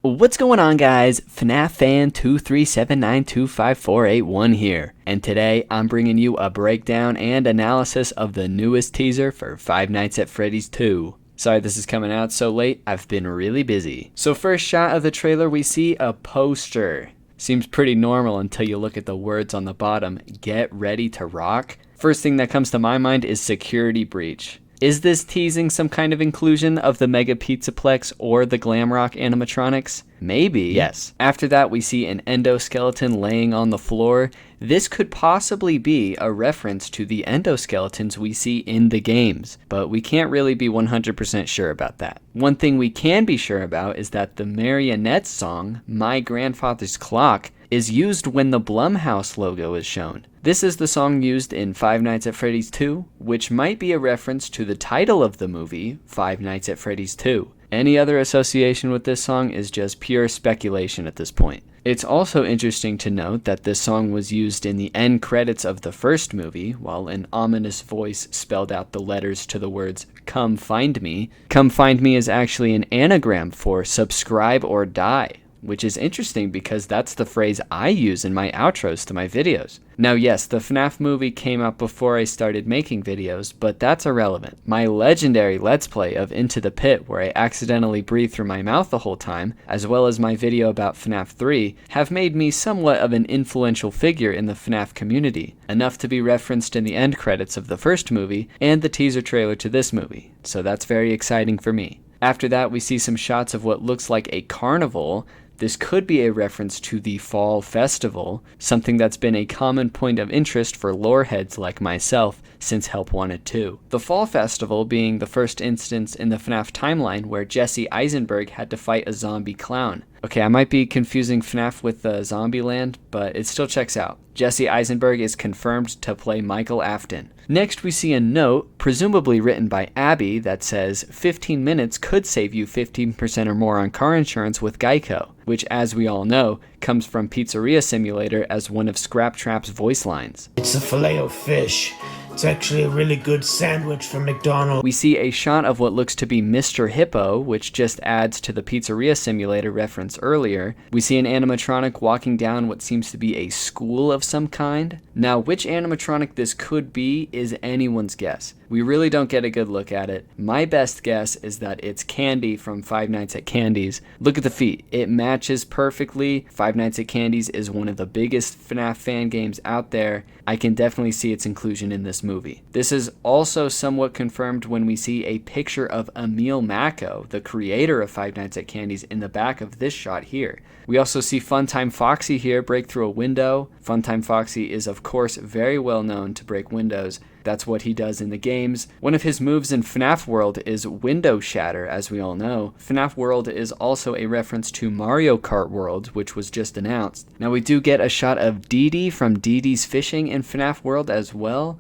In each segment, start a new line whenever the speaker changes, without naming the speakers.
What's going on, guys? FNAF fan 237925481 here, and today I'm bringing you a breakdown and analysis of the newest teaser for Five Nights at Freddy's 2. Sorry this is coming out so late, I've been really busy. So first shot of the trailer, we see a poster. Seems pretty normal until you look at the words on the bottom, "Get ready to rock." First thing that comes to my mind is security breach. Is this teasing some kind of inclusion of the Mega Pizzaplex or the Glamrock animatronics? Maybe. Yes. After that, we see an endoskeleton laying on the floor. This could possibly be a reference to the endoskeletons we see in the games, but we can't really be 100% sure about that. One thing we can be sure about is that the Marionette song, "My Grandfather's Clock," is used when the Blumhouse logo is shown. This is the song used in Five Nights at Freddy's 2, which might be a reference to the title of the movie, Five Nights at Freddy's 2. Any other association with this song is just pure speculation at this point. It's also interesting to note that this song was used in the end credits of the first movie, while an ominous voice spelled out the letters to the words, "Come find me." "Come find me" is actually an anagram for "subscribe or die," which is interesting because that's the phrase I use in my outros to my videos. Now yes, the FNAF movie came out before I started making videos, but that's irrelevant. My legendary Let's Play of Into the Pit, where I accidentally breathe through my mouth the whole time, as well as my video about FNAF 3, have made me somewhat of an influential figure in the FNAF community, enough to be referenced in the end credits of the first movie and the teaser trailer to this movie, so that's very exciting for me. After that, we see some shots of what looks like a carnival. This could be a reference to the Fall Festival, something that's been a common point of interest for loreheads like myself since Help Wanted 2. The Fall Festival being the first instance in the FNAF timeline where Jesse Eisenberg had to fight a zombie clown. Okay, I might be confusing FNAF with Zombieland, but it still checks out. Jesse Eisenberg is confirmed to play Michael Afton. Next, we see a note, presumably written by Abby, that says 15 minutes could save you 15% or more on car insurance with Geico, which, as we all know, comes from Pizzeria Simulator as one of Scraptrap's voice lines.
"It's a filet-o-fish. It's actually a really good sandwich from McDonald's."
We see a shot of what looks to be Mr. Hippo, which just adds to the Pizzeria Simulator reference earlier. We see an animatronic walking down what seems to be a school of some kind. Now, which animatronic this could be is anyone's guess. We really don't get a good look at it. My best guess is that it's Candy from Five Nights at Candy's. Look at the feet. It matches perfectly. Five Nights at Candy's is one of the biggest FNAF fan games out there. I can definitely see its inclusion in this movie. This is also somewhat confirmed when we see a picture of Emil Mako, the creator of Five Nights at Candy's, in the back of this shot here. We also see Funtime Foxy here break through a window. Funtime Foxy is, of course, very well known to break windows. That's what he does in the games. One of his moves in FNAF World is Window Shatter, as we all know. FNAF World is also a reference to Mario Kart World, which was just announced. Now we do get a shot of Dee Dee from Dee Dee's Fishing in FNAF World as well.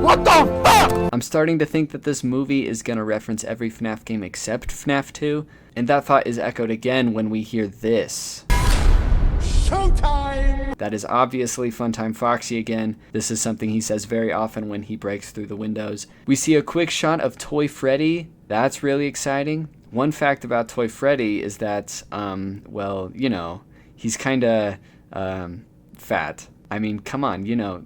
What the fuck? I'm starting to think that this movie is going to reference every FNAF game except FNAF 2, and that thought is echoed again when we hear this. Showtime! That is obviously Funtime Foxy again. This is something he says very often when he breaks through the windows. We see a quick shot of Toy Freddy. That's really exciting. One fact about Toy Freddy is that, well, you know, he's kinda, fat. I mean, come on, you know,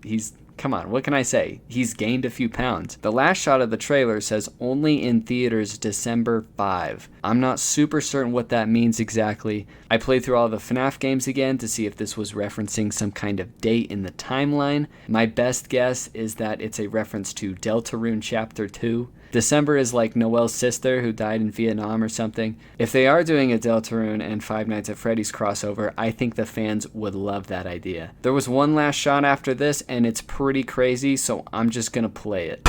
come on, what can I say? He's gained a few pounds. The last shot of the trailer says only in theaters December 5. I'm not super certain what that means exactly. I played through all the FNAF games again to see if this was referencing some kind of date in the timeline. My best guess is that it's a reference to Deltarune Chapter 2. December is like Noelle's sister who died in Vietnam or something. If they are doing a Deltarune and Five Nights at Freddy's crossover, I think the fans would love that idea. There was one last shot after this, and it's pretty crazy, so I'm just gonna play it.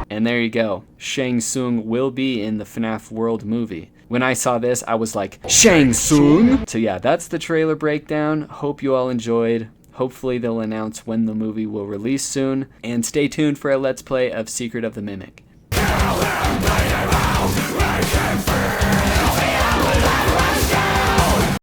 And there you go. Shang Tsung will be in the FNAF World movie. When I saw this, I was like, Shang Tsung? So yeah, that's the trailer breakdown. Hope you all enjoyed. Hopefully they'll announce when the movie will release soon. And stay tuned for a Let's Play of Secret of the Mimic.